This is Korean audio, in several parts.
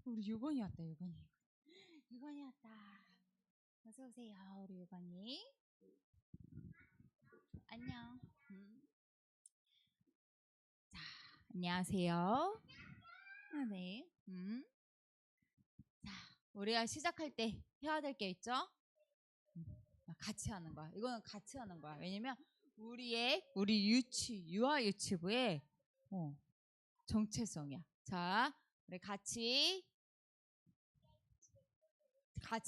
우리 유건이 왔다, 유건이. 유건이 왔다. 어서 오세요, 우리 유건이. 안녕. 자, 안녕하세요. 네. 자, 우리가 시작할 때 해야 될 게 있죠? 같이 하는 거야. 이거는 같이 하는 거야. 왜냐면 우리 유아 유치부의 정체성이야. 자, 우리 같이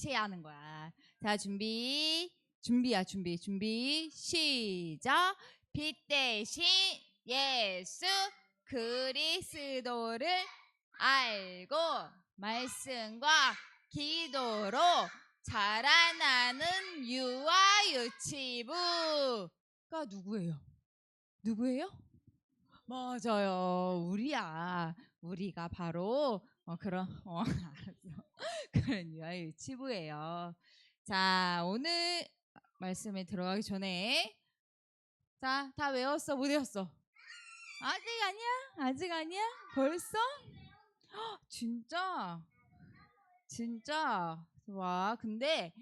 해야 하는 거야. 자, 준비 시작. 빛 대신 예수 그리스도를 알고 말씀과 기도로 자라나는 유아 유치부가 누구예요? 맞아요. 우리가 바로 알았어. 그런 유아 유치부예요. 자, 오늘 말씀에 들어가기 전에 자, 다 외웠어? 못 외웠어? 아직 아니야? 벌써? 진짜? 와, 근데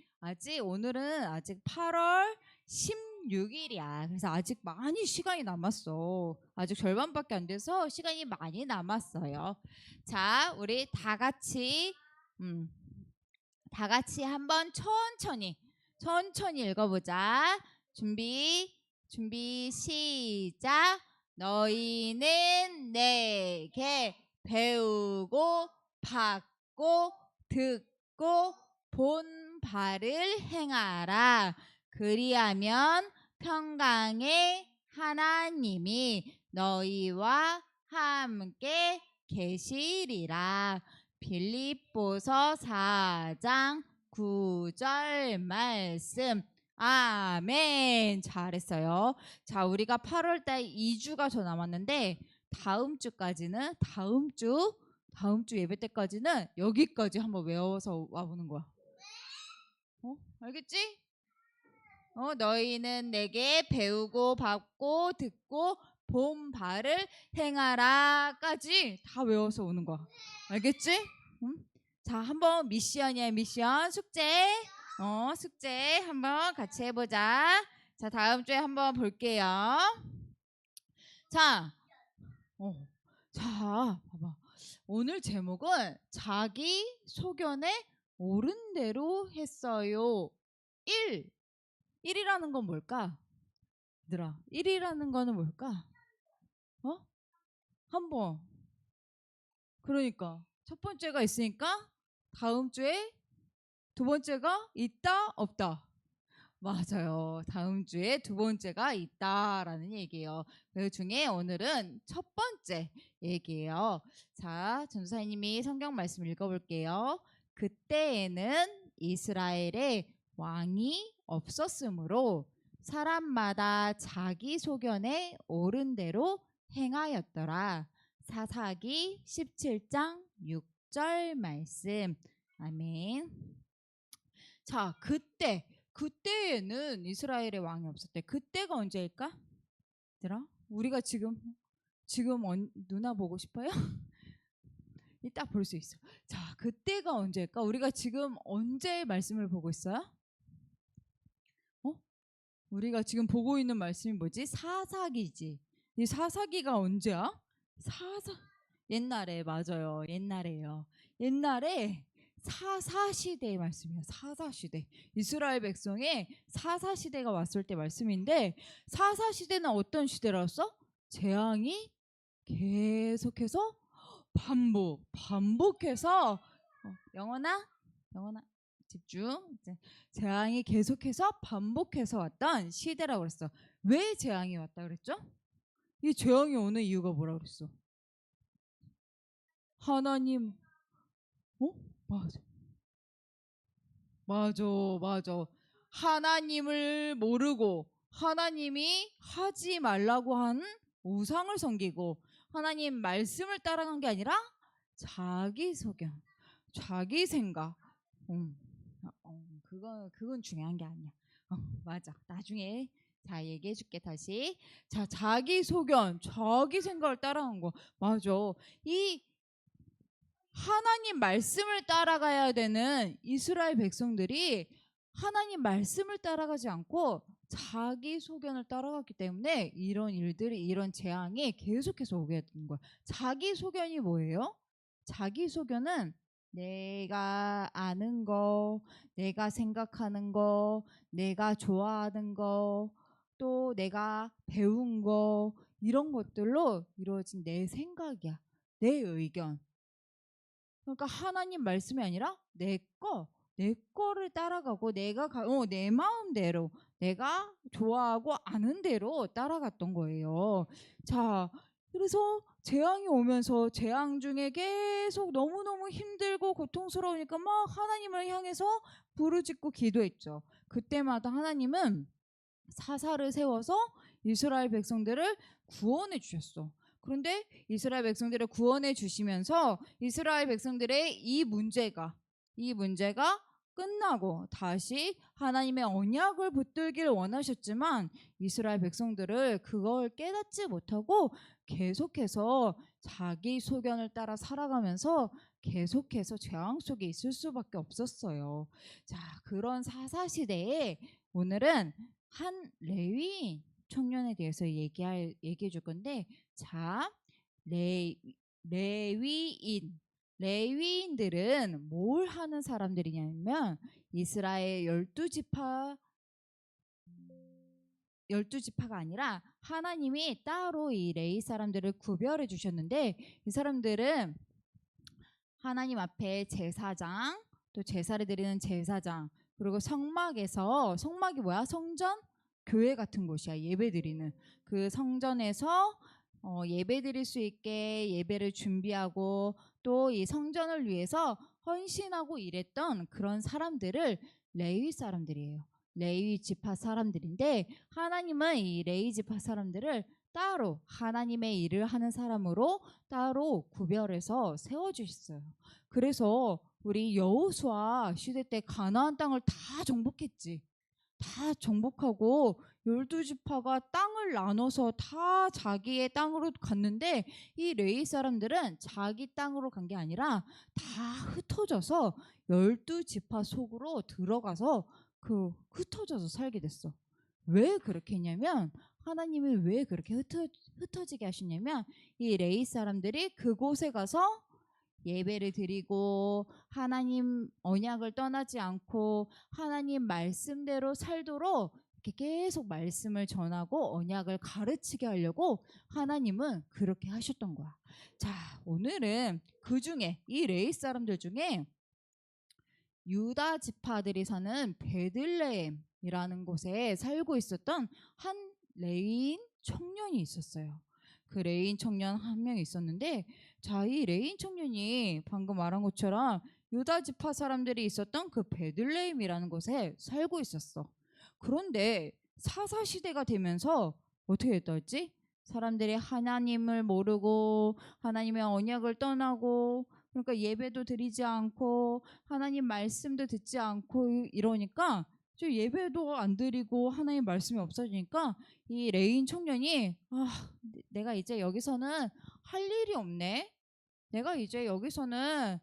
오늘은 아직 8월 16일이야. 그래서 아직 많이 시간이 남았어. 아직 절반밖에 안 돼서 시간이 많이 남았어요. 자, 우리 다 같이 한번 천천히 읽어보자. 준비 시작. 너희는 내게 배우고 받고 듣고 본 바를 행하라. 그리하면 평강의 하나님이 너희와 함께 계시리라. 빌립보서 4장 9절 말씀. 아멘. 잘했어요. 자, 우리가 8월달 2주가 더 남았는데 다음 주 예배 때까지는 여기까지 한번 외워서 와보는 거야. 알겠지? 너희는 내게 배우고 받고 듣고 본 바를 행하라까지 다 외워서 오는 거야. 알겠지? 자, 한번 미션이야. 미션 숙제 한번 같이 해보자. 자, 다음 주에 한번 볼게요. 자, 봐봐. 오늘 제목은 자기 소견에 옳은 대로 했어요. 1이라는 건 뭘까? 얘들아, 1이라는 거는 뭘까? 한번. 그러니까 첫 번째가 있으니까 다음 주에 두 번째가 있다 없다. 맞아요. 다음 주에 두 번째가 있다라는 얘기예요. 그 중에 오늘은 첫 번째 얘기예요. 자, 전도사님이 성경 말씀 읽어볼게요. 그때에는 이스라엘에 왕이 없었으므로 사람마다 자기 소견에 옳은 대로 행하였더라. 사사기 17장 6절 말씀. 아멘. 자, 그때에는 이스라엘의 왕이 없었대. 그때가 언제일까? 얘들아, 우리가 지금 누나 보고 싶어요? 이따 볼 수 있어. 자, 그때가 언제일까? 우리가 지금 언제 말씀을 보고 있어요? 우리가 지금 보고 있는 말씀이 뭐지? 사사기지. 이 사사기가 언제야? 옛날에, 맞아요. 옛날에요. 옛날에 사사시대의 말씀이에요. 사사시대. 이스라엘 백성의 사사시대가 왔을 때 말씀인데, 사사시대는 어떤 시대라서? 재앙이 계속해서 반복해서 영원아 집중. 재앙이 계속해서 반복해서 왔던 시대라고 그랬어. 왜 재앙이 왔다 그랬죠? 이 재앙이 오는 이유가 뭐라고 그랬어? 하나님. 맞아. 하나님을 모르고 하나님이 하지 말라고 한 우상을 섬기고 하나님 말씀을 따라간 게 아니라 자기 소견, 자기 생각. 그건 중요한 게 아니야. 맞아. 나중에 자, 얘기해 줄게 다시. 자, 자기 소견, 자기 생각을 따라간 거. 맞아. 이 하나님 말씀을 따라가야 되는 이스라엘 백성들이 하나님 말씀을 따라가지 않고 자기 소견을 따라갔기 때문에 이런 일들이, 이런 재앙이 계속해서 오게 되는 거야. 자기 소견이 뭐예요? 자기 소견은 내가 아는 거, 내가 생각하는 거, 내가 좋아하는 거, 또 내가 배운 거, 이런 것들로 이루어진 내 생각이야. 내 의견. 그러니까 하나님 말씀이 아니라 내 거를 따라가고 내 마음대로 내가 좋아하고 아는 대로 따라갔던 거예요. 자, 그래서 재앙이 오면서 재앙 중에 계속 너무너무 힘들고 고통스러우니까 막 하나님을 향해서 부르짖고 기도했죠. 그때마다 하나님은 사사를 세워서 이스라엘 백성들을 구원해 주셨어. 그런데 이스라엘 백성들을 구원해 주시면서 이스라엘 백성들의 이 문제가 끝나고 다시 하나님의 언약을 붙들기를 원하셨지만 이스라엘 백성들을 그걸 깨닫지 못하고 계속해서 자기 소견을 따라 살아가면서 계속해서 재앙 속에 있을 수밖에 없었어요. 자, 그런 사사시대에 오늘은 한 레위 청년에 대해서 얘기해 줄 건데, 자, 레, 레위인. 레위인들은 뭘 하는 사람들이냐면 이스라엘 12지파가 아니라 하나님이 따로 이 레위 사람들을 구별해 주셨는데, 이 사람들은 하나님 앞에 제사장, 또 제사를 드리는 제사장, 그리고 성막이 뭐야? 성전? 교회 같은 곳이야. 예배 드리는 그 성전에서 예배 드릴 수 있게 예배를 준비하고 또 이 성전을 위해서 헌신하고 일했던 그런 사람들을 레위 사람들이에요. 레위 지파 사람들인데 하나님은 이 레위 지파 사람들을 따로 하나님의 일을 하는 사람으로 따로 구별해서 세워주셨어요. 그래서 우리 여호수아 시대 때 가나안 땅을 다 정복했지. 다 정복하고 12지파가 땅을 나눠서 다 자기의 땅으로 갔는데, 이 레위 사람들은 자기 땅으로 간 게 아니라 다 흩어져서 12지파 속으로 들어가서 흩어져서 살게 됐어. 왜 그렇게 했냐면, 하나님이 왜 그렇게 흩어지게 하시냐면, 이 레위 사람들이 그곳에 가서 예배를 드리고 하나님 언약을 떠나지 않고 하나님 말씀대로 살도록 이렇게 계속 말씀을 전하고 언약을 가르치게 하려고 하나님은 그렇게 하셨던 거야. 자, 오늘은 그 중에 이 레위 사람들 중에 유다 지파들이 사는 베들레헴이라는 곳에 살고 있었던 한 레위인 청년이 있었어요. 그 레인 청년 한 명 있었는데, 자, 이 레인 청년이 방금 말한 것처럼 유다 지파 사람들이 있었던 그 베들레헴이라는 곳에 살고 있었어. 그런데 사사 시대가 되면서 어떻게 됐다 했지? 사람들이 하나님을 모르고 하나님의 언약을 떠나고, 그러니까 예배도 드리지 않고 하나님 말씀도 듣지 않고 이러니까 저 예배도 안 드리고 하나님 말씀이 없어지니까 이 레인 청년이 내가 이제 여기서는 할 일이 없네. 내가 이제 여기서는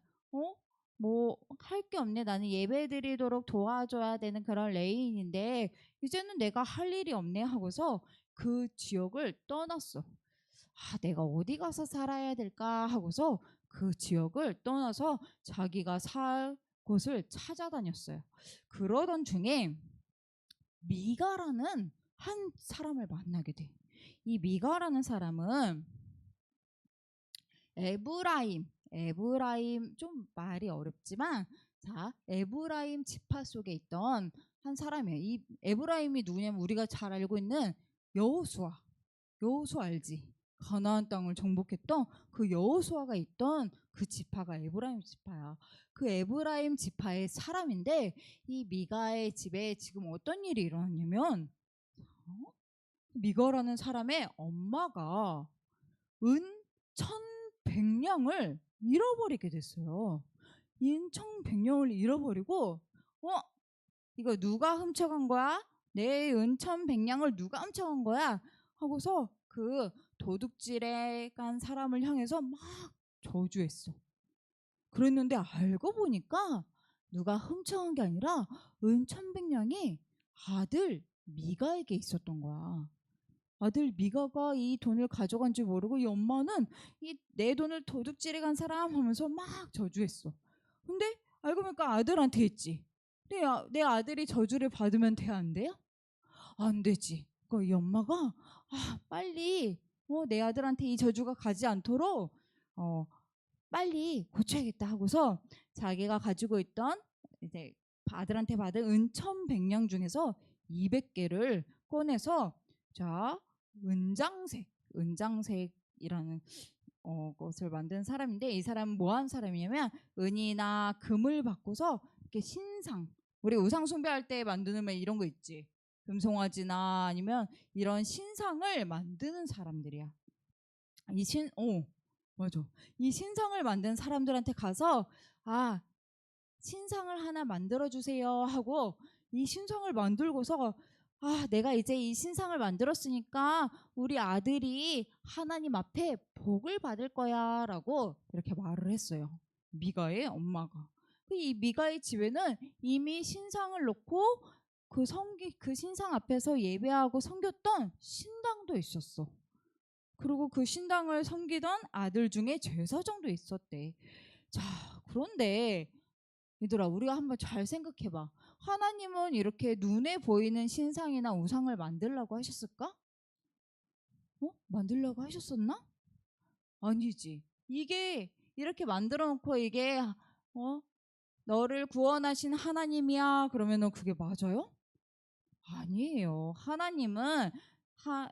뭐 할 게 없네. 나는 예배 드리도록 도와줘야 되는 그런 레인인데 이제는 내가 할 일이 없네 하고서 그 지역을 떠났어. 내가 어디 가서 살아야 될까 하고서 그 지역을 떠나서 자기가 살 곳을 찾아다녔어요. 그러던 중에 미가라는 한 사람을 만나게 돼. 이 미가라는 사람은 에브라임 좀 말이 어렵지만, 자, 에브라임 지파 속에 있던 한 사람이에요. 이 에브라임이 누구냐면 우리가 잘 알고 있는 여호수아 알지? 가나안 땅을 정복했던 그 여호수아가 있던 그 지파가 에브라임 지파야. 그 에브라임 지파의 사람인데, 이 미가의 집에 지금 어떤 일이 일어났냐면, 미가라는 사람의 엄마가 은 1,100냥을 잃어버리게 됐어요. 인 1,100냥을 잃어버리고, 이거 누가 훔쳐간 거야? 내 은 1,100냥을 누가 훔쳐간 거야? 하고서 그 도둑질에 간 사람을 향해서 막 저주했어. 그랬는데 알고 보니까 누가 훔쳐간 게 아니라 은천백냥이 아들 미가에게 있었던 거야. 아들 미가가 이 돈을 가져간 줄 모르고 이 엄마는 이 내 돈을 도둑질해 간 사람 하면서 막 저주했어. 근데 알고 보니까 아들한테 있지. 내 아들이 저주를 받으면 돼, 안 돼요? 안 되지. 이 엄마가 빨리 내 아들한테 이 저주가 가지 않도록 어, 빨리 고쳐야겠다 하고서 자기가 가지고 있던 이제 아들한테 받은 은천백냥 중에서 200개를 꺼내서 자 은장색이라는 것을 만든 사람인데 이 사람은 뭐 한 사람이냐면 은이나 금을 바꿔서 이렇게 신상 우리 우상 숭배할 때 만드는 왜 이런 거 있지 금송아지나 아니면 이런 신상을 만드는 사람들이야. 맞아. 이 신상을 만든 사람들한테 가서 아 신상을 하나 만들어 주세요 하고 이 신상을 만들고서 내가 이제 이 신상을 만들었으니까 우리 아들이 하나님 앞에 복을 받을 거야 라고 이렇게 말을 했어요. 미가의 엄마가. 이 미가의 집에는 이미 신상을 놓고 그 신상 앞에서 예배하고 섬겼던 신당도 있었어. 그리고 그 신당을 섬기던 아들 중에 제사장도 있었대. 자, 그런데 얘들아, 우리가 한번 잘 생각해봐. 하나님은 이렇게 눈에 보이는 신상이나 우상을 만들라고 하셨을까? 만들라고 하셨었나? 아니지. 이게 이렇게 만들어 놓고 이게 너를 구원하신 하나님이야. 그러면은 그게 맞아요? 아니에요. 하나님은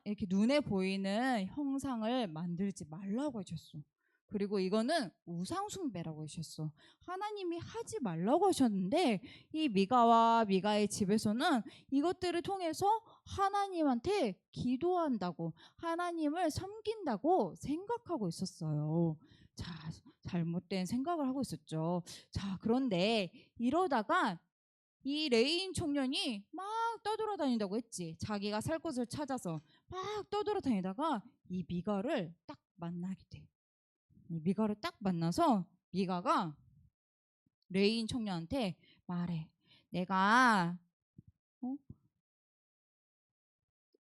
이렇게 눈에 보이는 형상을 만들지 말라고 하셨어. 그리고 이거는 우상숭배라고 하셨어. 하나님이 하지 말라고 하셨는데 이 미가와 미가의 집에서는 이것들을 통해서 하나님한테 기도한다고 하나님을 섬긴다고 생각하고 있었어요. 자, 잘못된 생각을 하고 있었죠. 자, 그런데 이러다가 이 레인 청년이 막 떠돌아다닌다고 했지. 자기가 살 곳을 찾아서 막 떠돌아다니다가 이 미가를 딱 만나게 돼. 이 미가를 딱 만나서 미가가 레인 청년한테 말해. 내가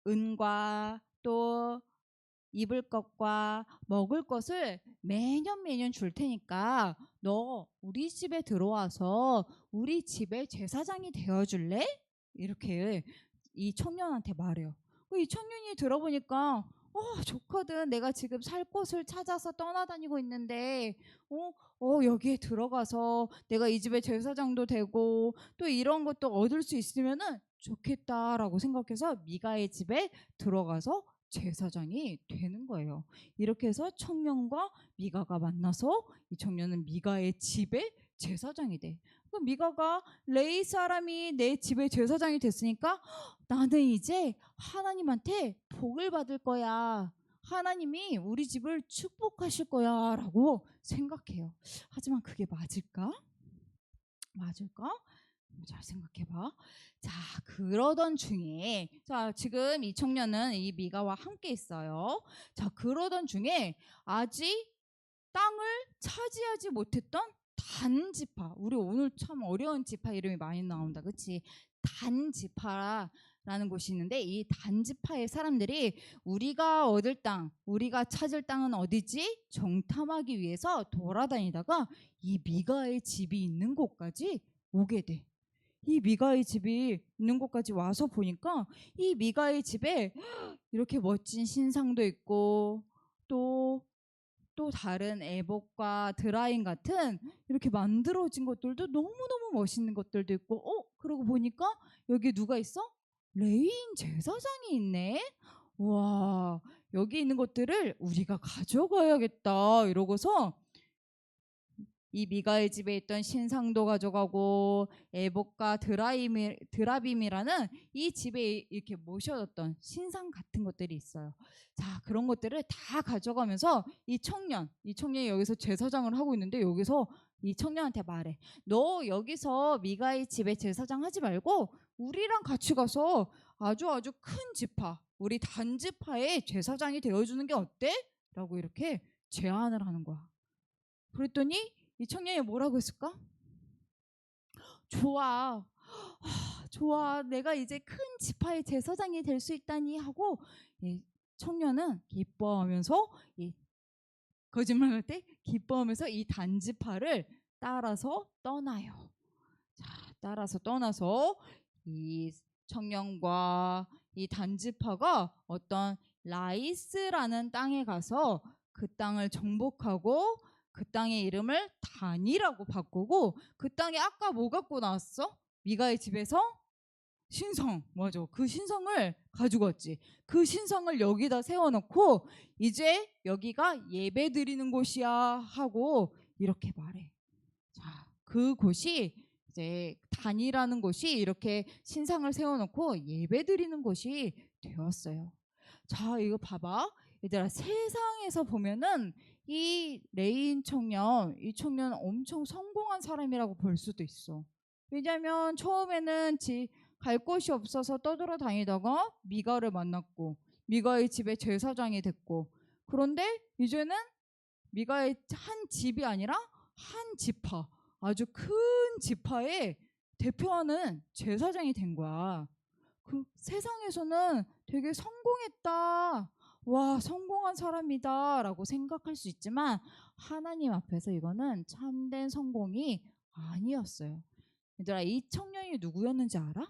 은과 또 입을 것과 먹을 것을 매년 줄 테니까 너 우리 집에 들어와서 우리 집의 제사장이 되어줄래? 이렇게 이 청년한테 말해요. 이 청년이 들어보니까 좋거든. 내가 지금 살 곳을 찾아서 떠나다니고 있는데 여기에 들어가서 내가 이 집의 제사장도 되고 또 이런 것도 얻을 수 있으면은 좋겠다라고 생각해서 미가의 집에 들어가서 제사장이 되는 거예요. 이렇게 해서 청년과 미가가 만나서 이 청년은 미가의 집에 제사장이 돼. 미가가 레이 사람이 내 집의 제사장이 됐으니까 나는 이제 하나님한테 복을 받을 거야. 하나님이 우리 집을 축복하실 거야 라고 생각해요. 하지만 그게 맞을까? 잘 생각해봐. 자, 그러던 중에, 자, 지금 이 청년은 이 미가와 함께 있어요. 자, 그러던 중에 아직 땅을 차지하지 못했던 단지파. 우리 오늘 참 어려운 지파 이름이 많이 나온다. 그치? 단지파라는 곳이 있는데 이 단지파의 사람들이 우리가 얻을 땅, 우리가 찾을 땅은 어디지? 정탐하기 위해서 돌아다니다가 이 미가의 집이 있는 곳까지 오게 돼. 이 미가의 집이 있는 곳까지 와서 보니까 이 미가의 집에 이렇게 멋진 신상도 있고 또 다른 애복과 드라인 같은 이렇게 만들어진 것들도 너무너무 멋있는 것들도 있고 그러고 보니까 여기 누가 있어? 레인 제사장이 있네. 와, 여기 있는 것들을 우리가 가져가야겠다 이러고서 이 미가의 집에 있던 신상도 가져가고 에복과 드라빔이라는 이 집에 이렇게 모셔뒀던 신상 같은 것들이 있어요. 자, 그런 것들을 다 가져가면서 이 청년이 여기서 제사장을 하고 있는데 여기서 이 청년한테 말해. 너 여기서 미가의 집에 제사장 하지 말고 우리랑 같이 가서 아주 큰 지파, 우리 단지파의 제사장이 되어주는 게 어때? 라고 이렇게 제안을 하는 거야. 그랬더니 이 청년이 뭐라고 했을까? 좋아. 좋아. 내가 이제 큰 지파의 제사장이 될 수 있다니 하고 이 청년은 기뻐하면서 이 거짓말할 때 기뻐하면서 이 단지파를 따라서 떠나요. 자, 따라서 떠나서 이 청년과 이 단지파가 어떤 라이스라는 땅에 가서 그 땅을 정복하고 그 땅의 이름을 단이라고 바꾸고 그 땅에 아까 뭐 갖고 나왔어? 미가의 집에서 신성. 맞아. 그 신성을 가지고 왔지. 그 신성을 여기다 세워놓고 이제 여기가 예배 드리는 곳이야 하고 이렇게 말해. 자, 그곳이 이제 단이라는 곳이 이렇게 신상을 세워놓고 예배 드리는 곳이 되었어요. 자, 이거 봐봐. 얘들아, 세상에서 보면은 이 레인 청년, 이 청년 엄청 성공한 사람이라고 볼 수도 있어. 왜냐면 처음에는 갈 곳이 없어서 떠돌아다니다가 미가를 만났고 미가의 집에 제사장이 됐고, 그런데 이제는 미가의 한 집이 아니라 한 지파, 아주 큰 지파의 대표하는 제사장이 된 거야. 그 세상에서는 되게 성공했다, 와 성공한 사람이다 라고 생각할 수 있지만 하나님 앞에서 이거는 참된 성공이 아니었어요. 얘들아, 이 청년이 누구였는지 알아?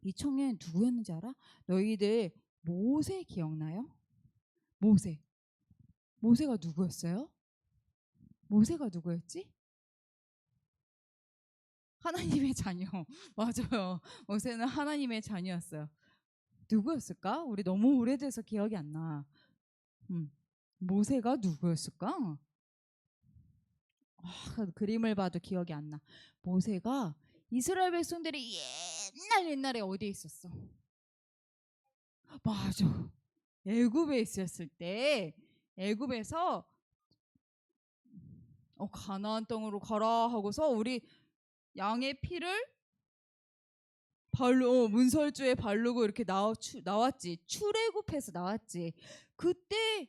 이 청년이 누구였는지 알아? 너희들 모세 기억나요? 모세가 누구였어요? 모세가 누구였지? 하나님의 자녀. 맞아요. 모세는 하나님의 자녀였어요. 누구였을까? 우리 너무 오래돼서 기억이 안 나. 모세가 누구였을까? 그림을 봐도 기억이 안 나. 모세가 이스라엘 백성들이 옛날에 어디에 있었어? 맞아. 애굽에 있었을 때 애굽에서 가나안 땅으로 가라 하고서 우리 양의 피를 문설주에 바르고 이렇게 나왔지. 출애굽해서 나왔지. 그때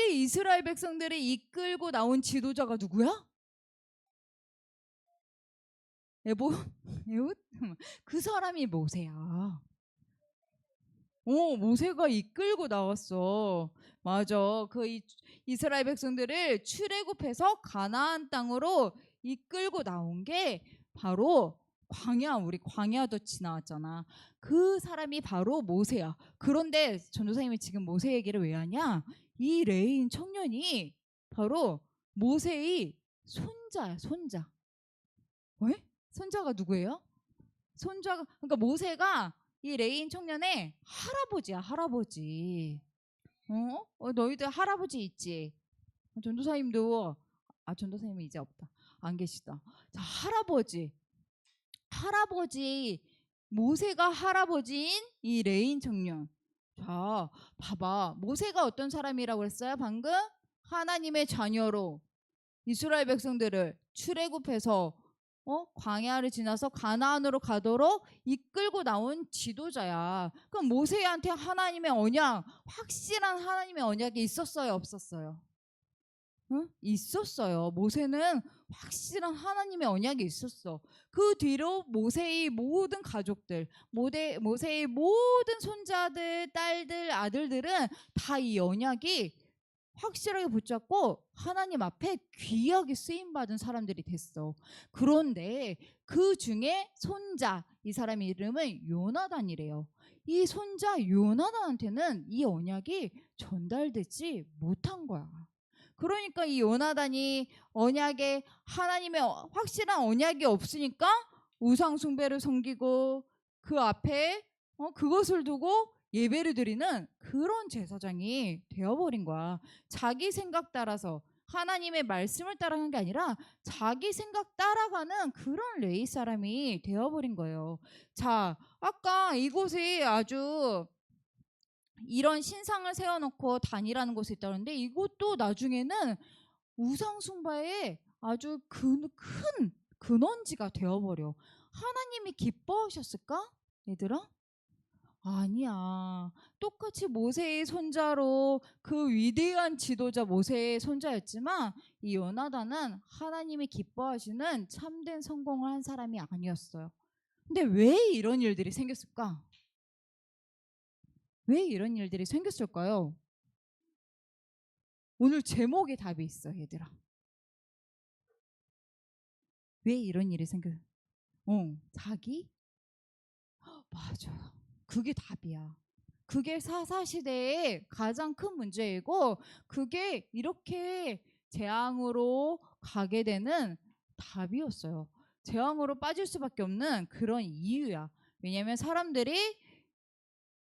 이스라엘 백성들을 이끌고 나온 지도자가 누구야? 에봇? 그 사람이 모세야. 모세가 이끌고 나왔어. 맞아. 이스라엘 백성들을 출애굽해서 가나안 땅으로 이끌고 나온 게 바로 우리 광야도 지나왔잖아. 그 사람이 바로 모세야. 그런데 전도사님이 지금 모세 얘기를 왜 하냐? 이 레인 청년이 바로 모세의 손자야, 손자. 왜? 손자가 누구예요? 그러니까 모세가 이 레인 청년의 할아버지야, 할아버지. 너희들 할아버지 있지? 전도사님도, 전도사님이 이제 없다. 안 계시다. 자, 할아버지, 모세가 할아버지인 이 레인 청년. 자, 봐봐. 모세가 어떤 사람이라고 했어요? 방금 하나님의 자녀로 이스라엘 백성들을 출애굽해서 광야를 지나서 가나안으로 가도록 이끌고 나온 지도자야. 그럼 모세한테 하나님의 언약, 확실한 하나님의 언약이 있었어요, 없었어요? 있었어요. 모세는 확실한 하나님의 언약이 있었어. 그 뒤로 모세의 모든 가족들, 모세의 모든 손자들, 딸들, 아들들은 다 이 언약이 확실하게 붙잡고 하나님 앞에 귀하게 쓰임받은 사람들이 됐어. 그런데 그 중에 손자, 이 사람의 이름은 요나단이래요. 이 손자 요나단한테는 이 언약이 전달되지 못한 거야. 그러니까 이 요나단이 하나님의 확실한 언약이 없으니까 우상 숭배를 섬기고 그 앞에 그것을 두고 예배를 드리는 그런 제사장이 되어버린 거야. 자기 생각 따라서 하나님의 말씀을 따라가는 게 아니라 자기 생각 따라가는 그런 레위 사람이 되어버린 거예요. 자, 아까 이곳에 아주 이런 신상을 세워놓고 단이라는 곳이 있다는데 이곳도 나중에는 우상숭배의 아주 큰 근원지가 되어버려. 하나님이 기뻐하셨을까? 얘들아? 아니야. 똑같이 모세의 손자로 그 위대한 지도자 모세의 손자였지만 이 요나단은 하나님이 기뻐하시는 참된 성공을 한 사람이 아니었어요. 근데 왜 이런 일들이 생겼을까? 왜 이런 일들이 생겼을까요? 오늘 제목에 답이 있어, 얘들아. 왜 이런 일이 생겨? 자기? 맞아요. 그게 답이야. 그게 사사시대의 가장 큰 문제이고 그게 이렇게 재앙으로 가게 되는 답이었어요. 재앙으로 빠질 수밖에 없는 그런 이유야. 왜냐하면 사람들이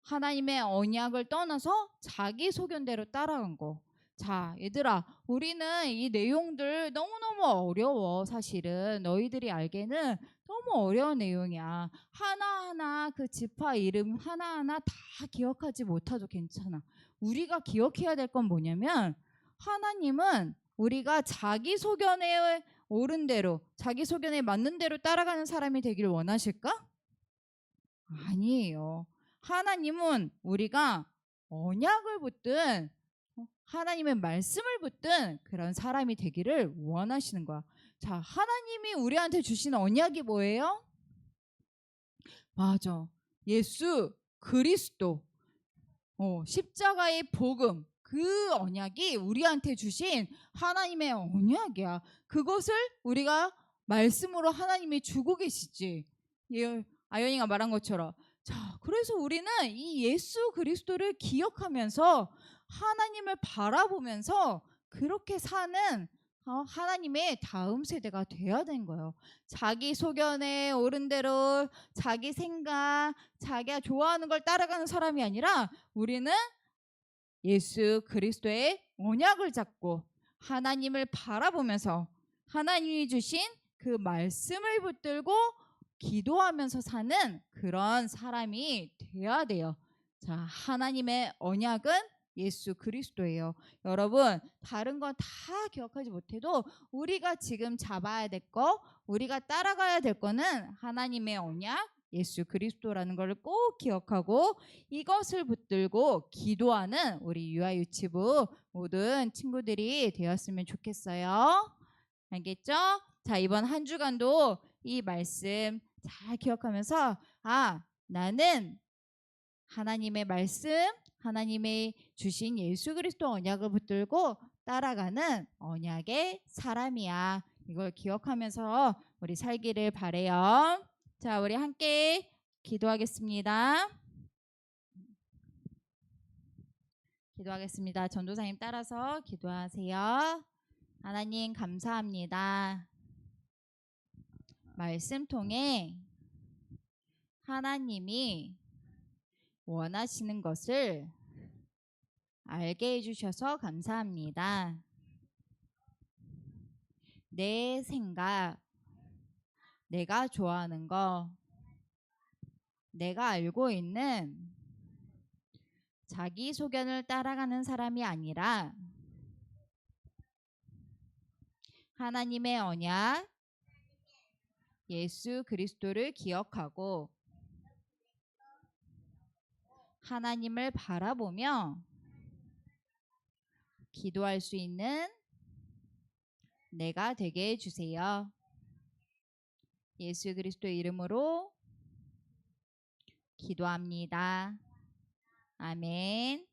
하나님의 언약을 떠나서 자기 소견대로 따라간 거. 자, 얘들아, 우리는 이 내용들 너무너무 어려워, 사실은. 너희들이 알기에는 너무 어려운 내용이야. 하나하나 그 지파 이름 하나하나 다 기억하지 못해도 괜찮아. 우리가 기억해야 될 건 뭐냐면, 하나님은 우리가 자기 소견에 옳은 대로, 자기 소견에 맞는 대로 따라가는 사람이 되길 원하실까? 아니에요. 하나님은 우리가 언약을 붙든 하나님의 말씀을 붙든 그런 사람이 되기를 원하시는 거야. 자, 하나님이 우리한테 주신 언약이 뭐예요? 맞아. 예수 그리스도. 십자가의 복음. 그 언약이 우리한테 주신 하나님의 언약이야. 그것을 우리가 말씀으로 하나님이 주고 계시지. 아연이가 말한 것처럼. 자, 그래서 우리는 이 예수 그리스도를 기억하면서 하나님을 바라보면서 그렇게 사는 하나님의 다음 세대가 돼야 되는 거예요. 자기 소견에 옳은 대로 자기 생각, 자기가 좋아하는 걸 따라가는 사람이 아니라 우리는 예수 그리스도의 언약을 잡고 하나님을 바라보면서 하나님이 주신 그 말씀을 붙들고 기도하면서 사는 그런 사람이 돼야 돼요. 자, 하나님의 언약은 예수 그리스도예요. 여러분, 다른 건 다 기억하지 못해도 우리가 지금 잡아야 될 거, 우리가 따라가야 될 거는 하나님의 언약, 예수 그리스도라는 걸 꼭 기억하고 이것을 붙들고 기도하는 우리 유아유치부 모든 친구들이 되었으면 좋겠어요. 알겠죠? 자, 이번 한 주간도 이 말씀 잘 기억하면서 나는 하나님의 말씀, 하나님의 주신 예수 그리스도 언약을 붙들고 따라가는 언약의 사람이야. 이걸 기억하면서 우리 살기를 바래요. 자, 우리 함께 기도하겠습니다. 기도하겠습니다. 전도사님 따라서 기도하세요. 하나님 감사합니다. 말씀 통해 하나님이 원하시는 것을 알게 해주셔서 감사합니다. 내 생각, 내가 좋아하는 거, 내가 알고 있는 자기 소견을 따라가는 사람이 아니라 하나님의 언약, 예수 그리스도를 기억하고 하나님을 바라보며 기도할 수 있는 내가 되게 해주세요. 예수 그리스도의 이름으로 기도합니다. 아멘.